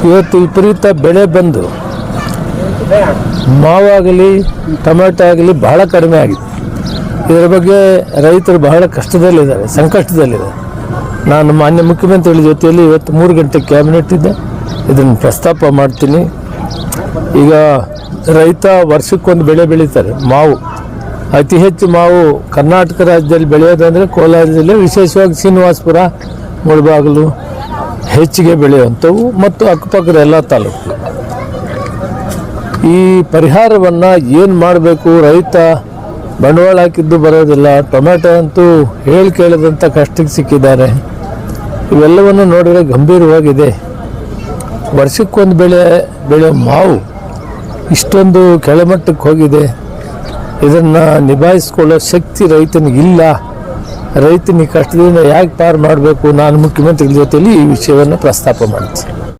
ಇವತ್ತು ವಿಪರೀತ ಬೆಳೆ ಬಂದು ಮಾವಾಗಲಿ ಟೊಮೆಟೊ ಆಗಲಿ ಬಹಳ ಕಡಿಮೆ ಆಗಿದೆ. ಇದರ ಬಗ್ಗೆ ರೈತರು ಬಹಳ ಕಷ್ಟದಲ್ಲಿದ್ದಾರೆ, ಸಂಕಷ್ಟದಲ್ಲಿದ್ದಾರೆ. ನಾನು ಮಾನ್ಯ ಮುಖ್ಯಮಂತ್ರಿಗಳ ಜೊತೆಯಲ್ಲಿ ಇವತ್ತು 3 ಗಂಟೆ ಕ್ಯಾಬಿನೆಟ್ ಇದೆ, ಇದನ್ನು ಪ್ರಸ್ತಾಪ ಮಾಡ್ತೀನಿ. ಈಗ ರೈತ ವರ್ಷಕ್ಕೊಂದು ಬೆಳೆ ಬೆಳೀತಾರೆ. ಮಾವು ಅತಿ ಹೆಚ್ಚು ಮಾವು ಕರ್ನಾಟಕ ರಾಜ್ಯದಲ್ಲಿ ಬೆಳೆಯೋದಂದರೆ ಕೋಲಾರ ಜಿಲ್ಲೆ, ವಿಶೇಷವಾಗಿ ಶ್ರೀನಿವಾಸಪುರ, ಮುಳಬಾಗಿಲು ಹೆಚ್ಚಿಗೆ ಬೆಳೆಯುವಂಥವು ಮತ್ತು ಅಕ್ಕಪಕ್ಕದ ಎಲ್ಲ ತಾಲೂಕು. ಈ ಪರಿಹಾರವನ್ನು ಏನು ಮಾಡಬೇಕು? ರೈತ ಬಂಡವಾಳ ಹಾಕಿದ್ದು ಬರೋದಿಲ್ಲ. ಟೊಮೆಟೊ ಅಂತೂ ಹೇಳಿ ಕೇಳದಂಥ ಕಷ್ಟಕ್ಕೆ ಸಿಕ್ಕಿದ್ದಾರೆ. ಇವೆಲ್ಲವನ್ನು ನೋಡಿದರೆ ಗಂಭೀರವಾಗಿದೆ. ವರ್ಷಕ್ಕೊಂದು ಬೆಳೆಯೋ ಮಾವು ಇಷ್ಟೊಂದು ಕೆಳಮಟ್ಟಕ್ಕೆ ಹೋಗಿದೆ. ಇದನ್ನು ನಿಭಾಯಿಸ್ಕೊಳ್ಳೋ ಶಕ್ತಿ ರೈತನಿಗಿಲ್ಲ. ರೈತನಿಗೆ ಕಷ್ಟದಿಂದ ಯಾಕೆ ಪಾರು ಮಾಡಬೇಕು? ನಾನು ಮುಖ್ಯಮಂತ್ರಿಗಳ ಜೊತೆಯಲ್ಲಿ ಈ ವಿಷಯವನ್ನು ಪ್ರಸ್ತಾಪ ಮಾಡ್ತೀನಿ.